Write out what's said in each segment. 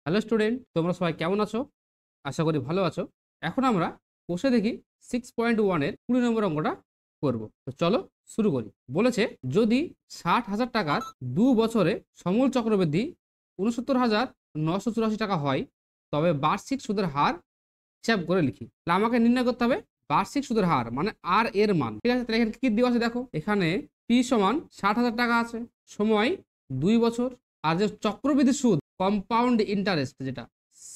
Hello student, তোমরা সবাই কেমন আছো? আশা করি ভালো আছো। এখন আমরা বসে দেখি 6.1 এর 20 নম্বর অঙ্কটা করব। তো চলো শুরু করি। বলেছে যদি 60,000 টাকার 2 বছরে সমূল চক্রবৃদ্ধি 69,984 টাকা হয়, তবে বার্ষিক সুদের হার হিসাব করে লিখি। তাহলে আমাকে নির্ণয় করতে হবে বার্ষিক সুদের হার মানে আর এর মান। ঠিক আছে, তাহলে এখানে কি দেওয়া আছে দেখো। এখানে পি সমান 60,000 টাকা আছে, সময় 2 বছর, আর যে চক্রবৃদ্ধি সুদ কম্পাউন্ড ইন্টারেস্ট যেটা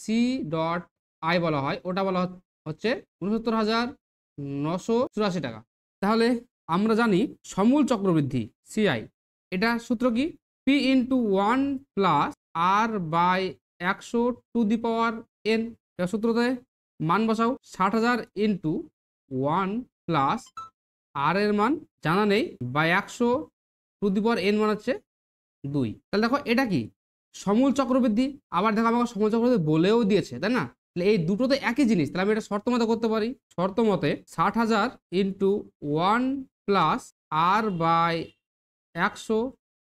সি ডট আই বলা হয়, ওটা বলা হচ্ছে 69,984 টাকা। তাহলে আমরা জানি সমূল চক্রবৃদ্ধি সিআই, এটা সূত্র কি? P into 1 plus R by 100 to the power N. এটা সূত্রতে মান বসাও। 60,000 ইন্টু 1 প্লাস আর এর মান জানা নেই, by 100 to the power N মান হচ্ছে 2। তাহলে দেখো এটা কি সমূল চক্রবৃদ্ধি। আবার দেখো আমাকে সমূল চক্রবৃদ্ধি বলেও দিয়েছে, তাই না? তাহলে এই দুটো তো একই জিনিস, তাহলে আমি এটা শর্ত মতে করতে পারি। শর্ত মতে 60,000 ইন্টু 1 প্লাস আর বাই 100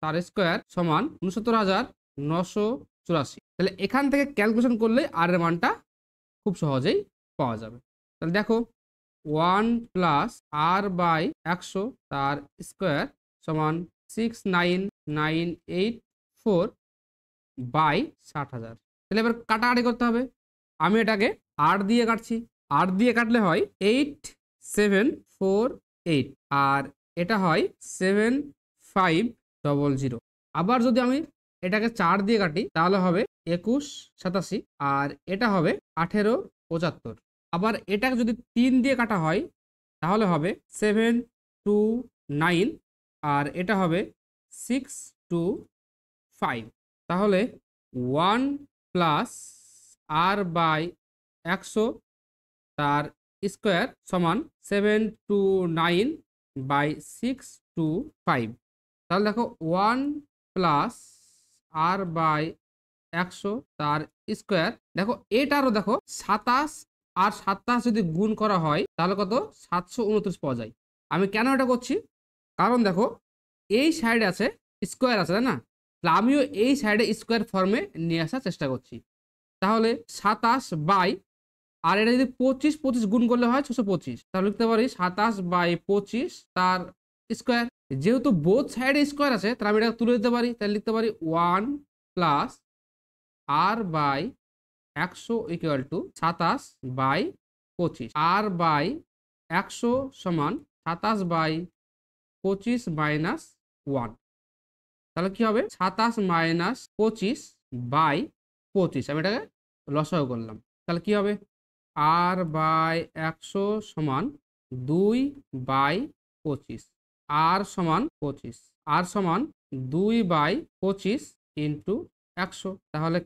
তার স্কোয়ার সমান 69,984। তাহলে এখান থেকে ক্যালকুলেশন করলে আর এর মানটা খুব সহজেই পাওয়া যাবে। তাহলে দেখো 1 প্লাস আর বাই 100 তার স্কোয়ার সমান 69,984 বাই 60,000। তাহলে এবার কাটাকাটি করতে হবে। আমি এটাকে 8 দিয়ে কাটছি। 8 দিয়ে কাটলে হয় 8748, আর এটা হয় 7500। আবার যদি আমি এটাকে 4 দিয়ে কাটি তাহলে হবে 2187, আর এটা হবে 1875। আবার এটাকে যদি 3 দিয়ে কাটা হয় তাহলে হবে 729, আর এটা হবে 625। তাহলে 1 প্লাস আর বাই 100 তার স্কোয়ার সমান 729 বাই 625। তাহলে দেখো 1 প্লাস আর বাই 100 তার স্কোয়ার, দেখো এটারও দেখো 27 আর 27 যদি গুণ করা হয় তাহলে কত? 729 পাওয়া যায়। আমি কেন এটা করছি? কারণ দেখো এই সাইডে আছে স্কোয়ার আছে, তাই না? তাহলে আমিও এই সাইডে স্কোয়ার ফর্মে নিয়ে আসার চেষ্টা করছি। তাহলে 27 বাই, আর এটা যদি 25 25 গুণ করলে হয় 625, তাহলে লিখতে পারি 27 বাই 25 তার স্কোয়ার। যেহেতু বোথ সাইডে স্কোয়ার আছে তাহলে আমি এটা তুলে দিতে পারি। তাহলে লিখতে পারি 1 plus R by 100 equal to 27 by 25, R by 100 সমান 27 বাই 25 মাইনাস 1। তাহলে কি হবে? 27 মাইনাস 25 বাই 25, আমি এটাকে লসাগু করলাম। তাহলে কি হবে? আর বাই 100 সমান 2 বাই 25, আর সমান 25, আর সমান 2 বাই 25 ইন্টু 100। তাহলে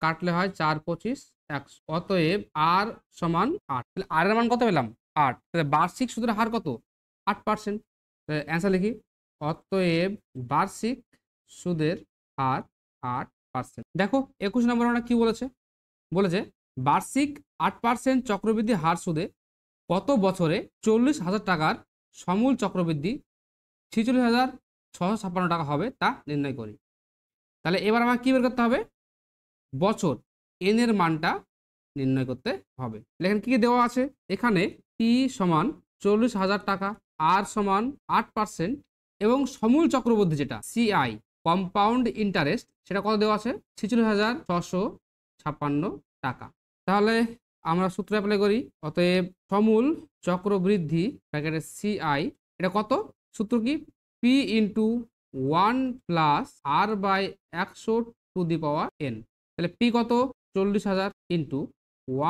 কাটলে হয় 4 25 100। অতএব আর সমান 8। তাহলে আর এর মান কত পেলাম? 8। তাহলে বার্ষিক সুদের হার কত? 8%। অ্যান্সার লিখি। অতএব বার্ষিক সুদের হার 8%। দেখো 21 নম্বর আমরা কি বলেছে? বলেছে বার্ষিক 8% চক্রবৃদ্ধি হার সুদে কত বছরে 40,000 টাকার সমূল চক্রবৃদ্ধি 46,656 টাকা হবে তা নির্ণয় করি। তাহলে এবার আমার কি বের করতে হবে? বছর এন এর মানটা নির্ণয় করতে হবে। এখানে কি দেওয়া আছে? এখানে টি সমান 40,000 টাকা, আর সমান 8%, এবং সমূল চক্রবৃদ্ধি যেটা সিআই কম্পাউন্ড ইন্টারেস্ট সেটা কত দেওয়া আছে? 46,656 টাকা। তাহলে আমরা সূত্র অ্যাপ্লাই করি। অতএব সমূল চক্রবৃদ্ধি ব্র্যাকেটে সিআই এটা কত? সূত্র কি? P into 1 plus R by 100 to the power N. তাহলে পি কত? 40,000 ইন্টু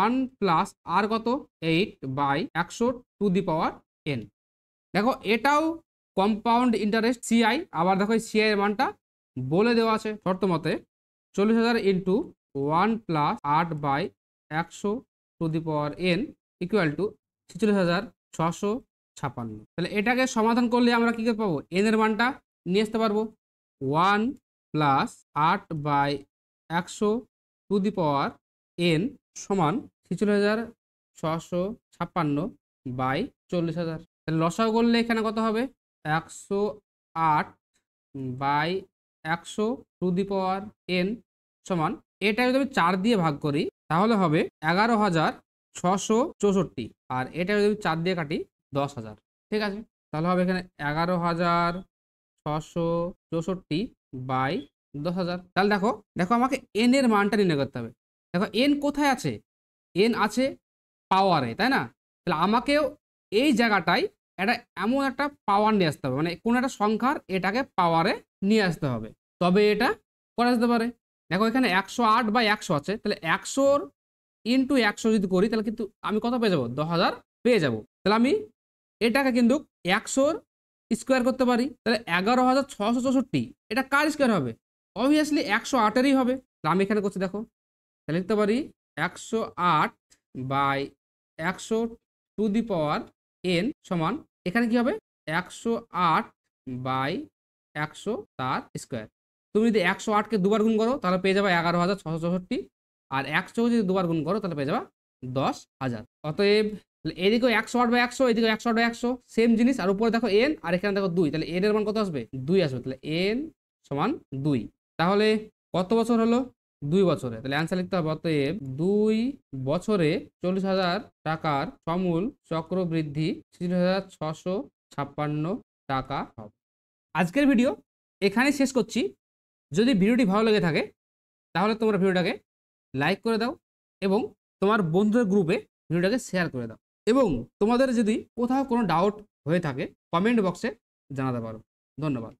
1 প্লাস আর কত? 8 by 100 to the power N. দেখো এটাও কম্পাউন্ড ইন্টারেস্ট সিআই। আবার দেখো সিআই এর মানটা বলে দেওয়া আছে শর্ত মতে 40,000 into 1 plus 8 by 100 to the power N equal to 46,656। তাহলে এটাকে সমাধান করলে আমরা কি পাবো? এন এর মানটা নিয়ে আসতে পারবো। 1 plus 8 by 100 to the power N সমান 46,656 বাই 40,000। তাহলে লসাগু করলে এখানে কত হবে? 108 by 100 to the power N সমান এটা যদি আমি 4 দিয়ে ভাগ করি তাহলে হবে 11,664, আর এটা যদি আমি 4 দিয়ে কাটি 10,000। ঠিক আছে, তাহলে হবে এখানে 11,664 বাই 10,000। তাহলে দেখো দেখো আমাকে এন এর মানটা নির্ণয় করতে হবে। দেখো এন কোথায় আছে, এন আছে পাওয়ারে, তাই না? তাহলে আমাকেও এই জায়গাটায় একটা এমন একটা পাওয়ার নিয়ে আসতে হবে, মানে কোনো একটা সংখ্যার এটাকে পাওয়ারে নিয়ে আসতে হবে, তবে এটা করা যেতে পারে। দেখো এখানে 108/100 আছে, তাহলে 100 ইন্টু 100 যদি করি তাহলে কিন্তু আমি কত পেয়ে যাবো, 10,000 পেয়ে যাব। তাহলে আমি এটাকে কিন্তু 100 স্কোয়ার করতে পারি, তাহলে 11,664 এটা কার স্কোয়ার হবে, অবভিয়াসলি 108-এরই হবে। তাহলে আমি এখানে করছি দেখো, তাহলে লিখতে পারি 108/100 সমান এখানে কি হবে 108/100 তার স্কোয়ার। তুমি যদি 108-কে দুবার গুণ করো তাহলে পেয়ে যাবে 11,664, আর 100 যদি দুবার গুণ করো তাহলে পেয়ে যাবা 10,000। অতএব এদিকেও 108/100, এদিকেও 108/100, সেম জিনিস, আর উপরে দেখো এন, আর এখানে দেখো 2, তাহলে এন এর মান কত আসবে, 2 আসবে। তাহলে এন সমান 2। তাহলে কত বছর হলো, 2 বছরে। তাহলে অ্যান্সার লিখতে হবে অতএব 2 বছরে 40,000 টাকার সমূল চক্রবৃদ্ধি 46,656 টাকা হবে। আজকের ভিডিও এখানেই শেষ করছি। যদি ভিডিওটি ভালো লেগে থাকে তাহলে তোমরা ভিডিওটাকে লাইক করে দাও এবং তোমার বন্ধুদের গ্রুপে ভিডিওটাকে শেয়ার করে দাও, এবং তোমাদের যদি কোথাও কোনো ডাউট হয়ে থাকে কমেন্ট বক্সে জানাতে পারো। ধন্যবাদ।